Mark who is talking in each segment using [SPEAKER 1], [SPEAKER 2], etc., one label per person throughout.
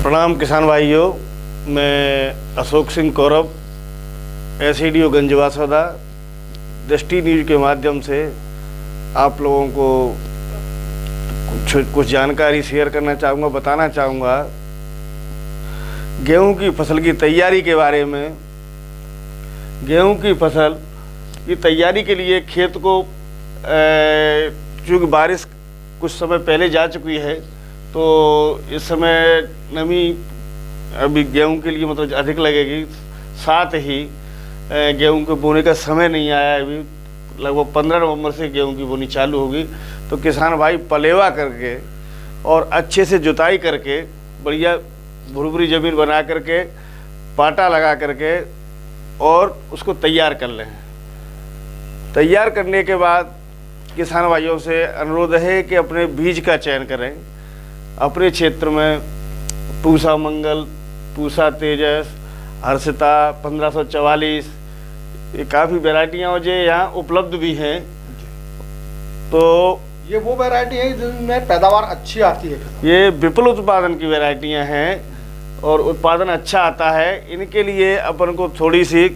[SPEAKER 1] प्रणाम किसान भाइयों, मैं अशोक सिंह कौरव, एसईडीओ गंजवासौदा, दृष्टि न्यूज के माध्यम से आप लोगों को कुछ जानकारी शेयर करना चाहूँगा, बताना चाहूँगा गेहूं की फसल की तैयारी के बारे में। गेहूं की फसल की तैयारी के लिए खेत को चूँकि बारिश कुछ समय पहले जा चुकी है, तो इस समय नमी अभी गेहूं के लिए मतलब अधिक लगेगी। साथ ही गेहूं के बोने का समय नहीं आया, अभी लगभग 15 नवंबर से गेहूं की बोनी चालू होगी। तो किसान भाई पलेवा करके और अच्छे से जुताई करके बढ़िया भुरभुरी ज़मीन बना करके पाटा लगा करके और उसको तैयार कर लें। तैयार करने के बाद किसान भाइयों से अनुरोध है कि अपने बीज का चयन करें। अपने क्षेत्र में पूसा मंगल, पूसा तेजस, हर्षिता 1544 ये काफ़ी वैरायटियाँ जो यहाँ उपलब्ध भी हैं। तो
[SPEAKER 2] ये वो वैरायटी है जिनमें पैदावार अच्छी आती है।
[SPEAKER 1] ये विपुल उत्पादन की वैरायटियाँ हैं और उत्पादन अच्छा आता है। इनके लिए अपन को थोड़ी सी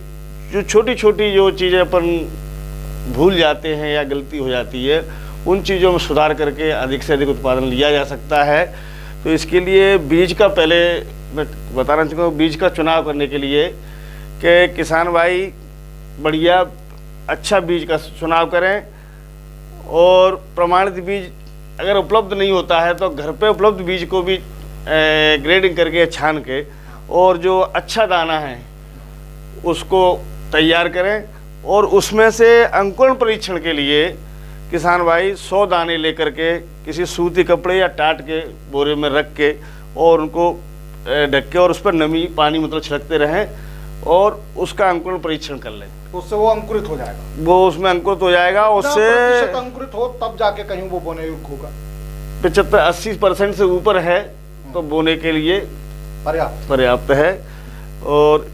[SPEAKER 1] जो छोटी छोटी जो चीज़ें अपन भूल जाते हैं या गलती हो जाती है, उन चीज़ों में सुधार करके अधिक से अधिक उत्पादन लिया जा सकता है। तो इसके लिए बीज का पहले मैं बताना चाहूँगा, बीज का चुनाव करने के लिए कि किसान भाई बढ़िया अच्छा बीज का चुनाव करें। और प्रमाणित बीज अगर उपलब्ध नहीं होता है तो घर पे उपलब्ध बीज को भी ग्रेडिंग करके छान के और जो अच्छा दाना है उसको तैयार करें। और उसमें से अंकुरण परीक्षण के लिए किसान भाई 100 दाने लेकर के किसी सूती कपड़े या टाट के बोरे में रख के और उनको ढक के और उस पर नमी पानी मतलब छिड़कते रहें और उसका अंकुरण परीक्षण कर लें।
[SPEAKER 2] उससे वो अंकुरित हो जाएगा,
[SPEAKER 1] वो उसमें अंकुरित हो जाएगा। उससे
[SPEAKER 2] अंकुरित हो तब जाके कहीं वो बोने योग्य होगा।
[SPEAKER 1] 75-80% से ऊपर है तो बोने के लिए पर्याप्त है। और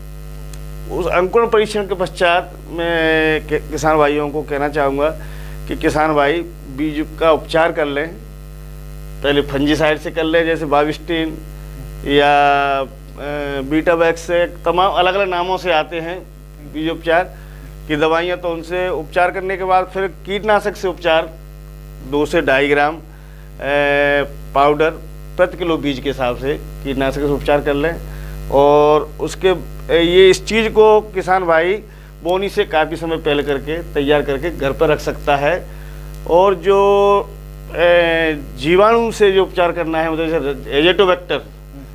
[SPEAKER 1] उस अंकुरण परीक्षण के पश्चात मैं किसान भाइयों को कहना चाहूँगा कि किसान भाई बीज का उपचार कर लें। पहले फंजीसाइड से कर लें, जैसे बाविस्टीन या बीटावैक्स से, तमाम अलग अलग नामों से आते हैं बीज उपचार की दवाइयाँ। तो उनसे उपचार करने के बाद फिर कीटनाशक से उपचार 2 से 2.5 ग्राम पाउडर प्रति किलो बीज के हिसाब से कीटनाशक से उपचार कर लें। और उसके ये इस चीज़ को किसान भाई बोनी से काफ़ी समय पहले करके तैयार करके घर पर रख सकता है। और जो जीवाणु से जो उपचार करना है, मतलब जैसे एजेटोबैक्टर,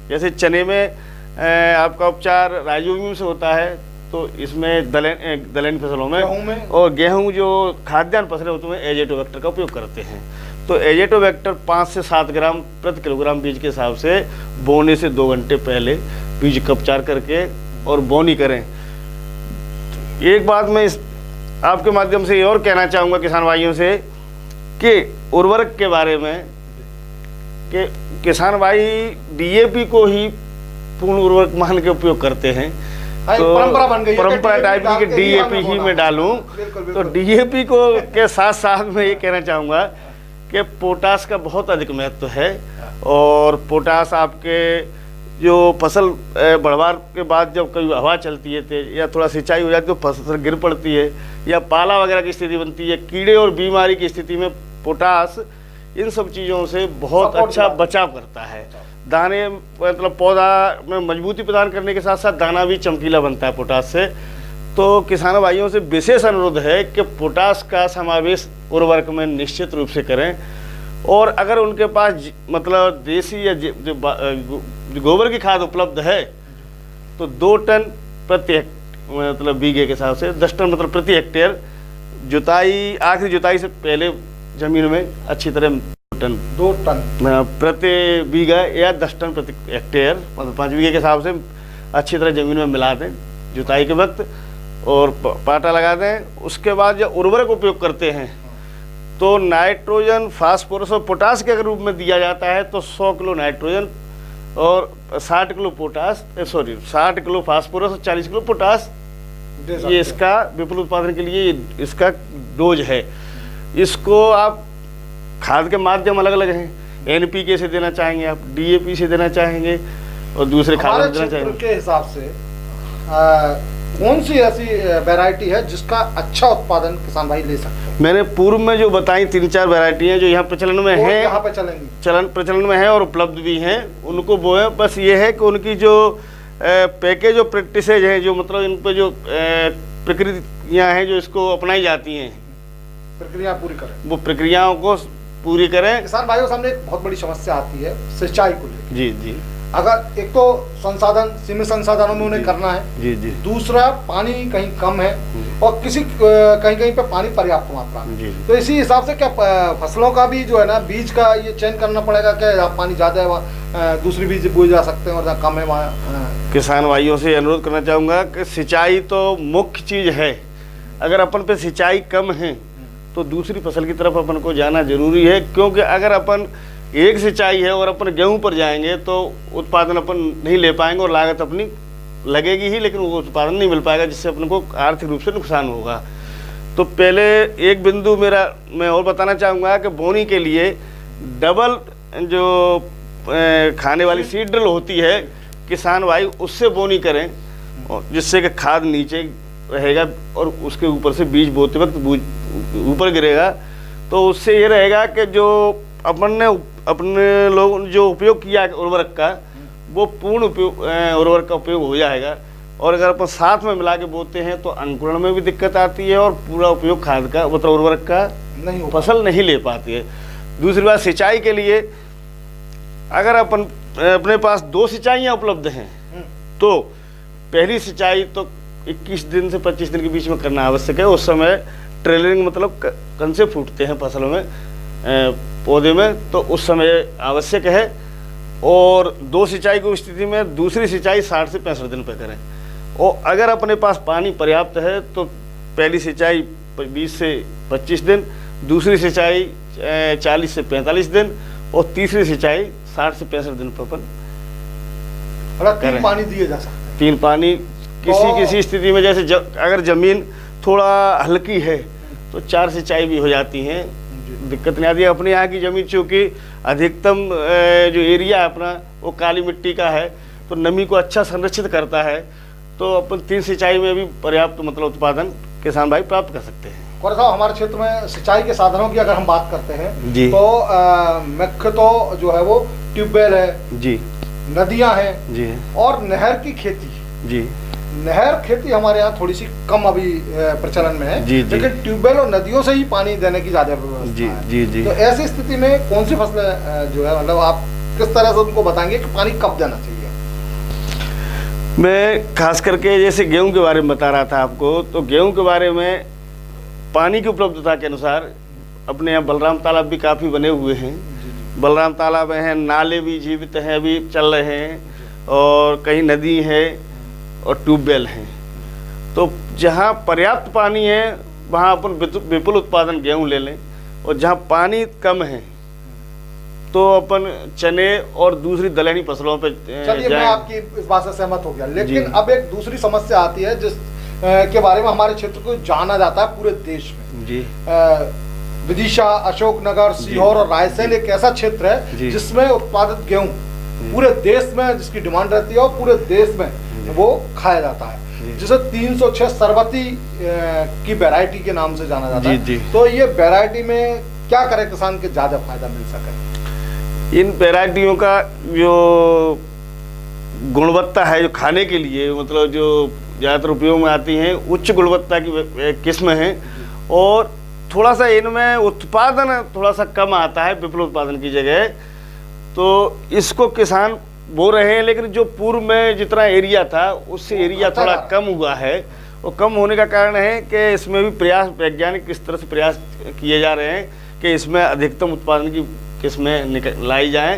[SPEAKER 1] जैसे चने में आपका उपचार राइजोबियम से होता है, तो इसमें दलहनी फसलों में और गेहूं जो खाद्यान्न फसलें होती हैं एजेटोबैक्टर का उपयोग करते हैं। तो एजेटोबैक्टर 5 से 7 ग्राम प्रति किलोग्राम बीज के हिसाब से बोने से 2 घंटे पहले बीज का उपचार करके और बोनी करें। एक बात मैं इस आपके माध्यम से ये और कहना चाहूँगा किसान भाइयों से कि उर्वरक के बारे में कि किसान भाई डीएपी को ही पूर्ण उर्वरक मान के उपयोग करते हैं। तो
[SPEAKER 2] परंपरा बन गई है,
[SPEAKER 1] परंपरा टाइप की डीएपी ही मैं डालूं। तो डीएपी को के साथ साथ मैं ये कहना चाहूँगा कि पोटास का बहुत अधिक महत्व है। और पोटास आपके जो फसल बढ़वार के बाद जब कभी हवा चलती है या थोड़ा सिंचाई हो जाती है तो फसल गिर पड़ती है या पाला वगैरह की स्थिति बनती है, कीड़े और बीमारी की स्थिति में पोटास इन सब चीज़ों से बहुत अच्छा बचाव करता है। दाने मतलब पौधा में मजबूती प्रदान करने के साथ साथ दाना भी चमकीला बनता है पोटास से। तो किसान भाइयों से विशेष अनुरोध है कि पोटास का समावेश उर्वरक में निश्चित रूप से करें। और अगर उनके पास मतलब देसी या गोबर की खाद उपलब्ध है तो 2 टन प्रति मतलब बीघे के हिसाब से 10 टन मतलब प्रति हेक्टेयर जुताई, आखिरी जुताई से पहले जमीन में अच्छी तरह 2 टन प्रति बीघा या 10 टन प्रति हेक्टेयर मतलब 5 बीघे के हिसाब से अच्छी तरह ज़मीन में मिला दें जुताई के वक्त और पाटा लगा दें। उसके बाद जब उर्वरक उपयोग करते हैं तो नाइट्रोजन, फास्फोरस और पोटास के रूप में दिया जाता है। तो 100 किलो नाइट्रोजन और 60 किलो पोटास 60 किलो फास्फोरस और 40 किलो पोटास, ये इसका विपुल उत्पादन के लिए इसका डोज है। इसको आप खाद के माध्यम अलग अलग हैं, एनपीके से देना चाहेंगे, आप डीएपी से देना चाहेंगे, और दूसरे
[SPEAKER 2] हमारे
[SPEAKER 1] खाद देना
[SPEAKER 2] क्षेत्र
[SPEAKER 1] चाहिए।
[SPEAKER 2] के हिसाब से कौन सी ऐसी वैरायटी है जिसका अच्छा उत्पादन किसान भाई ले सकते हैं?
[SPEAKER 1] मैंने पूर्व में जो बताई 3-4 वैरायटी हैं जो यहाँ प्रचलन में
[SPEAKER 2] वो
[SPEAKER 1] हैं,
[SPEAKER 2] यहाँ पे चलेंगी,
[SPEAKER 1] प्रचलन में है और उपलब्ध भी हैं, उनको बोए। बस ये है कि उनकी जो पैकेज और प्रैक्टिसेज हैं, जो मतलब इन पे जो प्रक्रियाएं हैं जो इसको अपनाई जाती हैं,
[SPEAKER 2] प्रक्रिया पूरी करें,
[SPEAKER 1] वो प्रक्रियाओं को पूरी करें।
[SPEAKER 2] किसान भाइयों के सामने एक बहुत बड़ी समस्या आती है सिंचाई को लेकर।
[SPEAKER 1] जी जी
[SPEAKER 2] अगर एक तो संसाधन, सीमित संसाधनों में उन्हें करना है,
[SPEAKER 1] जी जी
[SPEAKER 2] दूसरा पानी कहीं कम है और किसी कहीं कहीं पे पानी पर्याप्त मात्रा में।
[SPEAKER 1] जी।
[SPEAKER 2] तो इसी हिसाब से क्या फसलों का भी जो है ना, बीज का ये चयन करना पड़ेगा कि जहाँ पानी ज़्यादा है वहाँ दूसरी बीज बोए जा सकते हैं और जहाँ कम है वहाँ।
[SPEAKER 1] किसान भाइयों से अनुरोध करना चाहूँगा कि सिंचाई तो मुख्य चीज़ है। अगर अपन पे सिंचाई कम है तो दूसरी फसल की तरफ अपन को जाना जरूरी है, क्योंकि अगर अपन एक सिंचाई है और अपन गेहूं पर जाएंगे तो उत्पादन अपन नहीं ले पाएंगे और लागत अपनी लगेगी ही, लेकिन वो उत्पादन नहीं मिल पाएगा, जिससे अपन को आर्थिक रूप से नुकसान होगा। तो पहले एक बिंदु मैं और बताना चाहूँगा कि बोनी के लिए डबल जो खाने वाली सीड ड्रिल होती है, किसान भाई उससे बोनी करें, जिससे कि खाद नीचे रहेगा और उसके ऊपर से बीज बोते वक्त ऊपर गिरेगा। तो उससे ये रहेगा कि जो अपने लोग जो उपयोग किया उर्वरक का, वो पूर्ण उर्वरक का उपयोग हो जाएगा। और अगर अपन साथ में मिला के बोते हैं तो अंकुरण में भी दिक्कत आती है और पूरा उपयोग खाद का मतलब उर्वरक का
[SPEAKER 2] नहीं
[SPEAKER 1] फसल नहीं ले पाती है। दूसरी बात, सिंचाई के लिए अगर अपने पास 2 सिंचाइयाँ उपलब्ध हैं तो पहली सिंचाई तो 21 दिन से 25 दिन के बीच में करना आवश्यक है। उस समय ट्रेलिंग मतलब कंसे फूटते हैं फसलों में, पौधे में, तो उस समय आवश्यक है। और 2 सिंचाई की स्थिति में दूसरी सिंचाई 60 से 65 दिन पर करें। और अगर अपने पास पानी पर्याप्त है तो पहली सिंचाई 20 से 25 दिन, दूसरी सिंचाई 40 से 45 दिन और तीसरी सिंचाई 60 से 65 दिन पर अपन
[SPEAKER 2] मतलब 3 पानी दिए जा सकते हैं।
[SPEAKER 1] 3 पानी किसी स्थिति में, जैसे अगर जमीन थोड़ा हल्की है तो 4 सिंचाई भी हो जाती हैं, दिक्कत नहीं आती है। अपने यहाँ की जमीन चूँकि अधिकतम जो एरिया है अपना वो काली मिट्टी का है, तो नमी को अच्छा संरक्षित करता है, तो अपन 3 सिंचाई में भी पर्याप्त मतलब उत्पादन किसान भाई प्राप्त कर सकते हैं।
[SPEAKER 2] और साहब, हमारे क्षेत्र में सिंचाई के साधनों की अगर हम बात करते हैं
[SPEAKER 1] जी,
[SPEAKER 2] तो मुख्य तो जो है वो ट्यूबवेल है
[SPEAKER 1] जी,
[SPEAKER 2] नदियां हैं
[SPEAKER 1] जी,
[SPEAKER 2] और नहर की खेती।
[SPEAKER 1] जी,
[SPEAKER 2] नहर खेती हमारे यहाँ थोड़ी सी कम अभी प्रचलन में है,
[SPEAKER 1] जी, जी,
[SPEAKER 2] लेकिन ट्यूबवेल और नदियों से ही पानी देने की ज्यादा व्यवस्था
[SPEAKER 1] जी,
[SPEAKER 2] है।
[SPEAKER 1] जी, जी।
[SPEAKER 2] तो ऐसी स्थिति में कौन सी फसलें जो है मतलब आप किस तरह से उनको बताएंगे कि पानी कब देना चाहिए?
[SPEAKER 1] मैं खास करके जैसे गेहूं के बारे में बता रहा था आपको, तो गेहूं के बारे में पानी की उपलब्धता के अनुसार अपने यहाँ बलराम तालाब भी काफ़ी बने हुए हैं। बलराम तालाब हैं, नाले भी जीवित हैं, अभी चल रहे हैं, और कहीं नदी है और ट्यूबवेल हैं। तो जहाँ पर्याप्त पानी है वहाँ अपन विपुल उत्पादन गेहूँ ले लें, और जहाँ पानी कम है तो अपन चने और दूसरी दलहनी फसलों पे
[SPEAKER 2] चलिए, मैं आपकी इस बात से सहमत हो गया, लेकिन
[SPEAKER 1] जी।
[SPEAKER 2] अब एक दूसरी समस्या आती है जिस के बारे में हमारे क्षेत्र को जाना जाता है पूरे देश में।
[SPEAKER 1] जी,
[SPEAKER 2] विदिशा, अशोकनगर, सीहोर और रायसेन एक ऐसा क्षेत्र है जिसमें उत्पादित गेहूं पूरे देश में जिसकी डिमांड रहती है और पूरे देश में वो खाया जाता है, जिसे 306 सरबती की वैरायटी के नाम से जाना जाता है। तो ये वैरायटी में क्या करे किसान के ज्यादा फायदा मिल सके?
[SPEAKER 1] इन वैरायटियों का जो गुणवत्ता है, जो खाने के लिए मतलब जो ज़्यादातर उपयोग में आती हैं, उच्च गुणवत्ता की किस्म हैं, और थोड़ा सा इनमें उत्पादन थोड़ा सा कम आता है विपुल उत्पादन की जगह। तो इसको किसान बो रहे हैं, लेकिन जो पूर्व में जितना एरिया था उससे एरिया थोड़ा कम हुआ है। और कम होने का कारण है कि इसमें भी प्रयास, वैज्ञानिक इस तरह से प्रयास किए जा रहे हैं कि इसमें अधिकतम उत्पादन की किस्में लाई जाएं।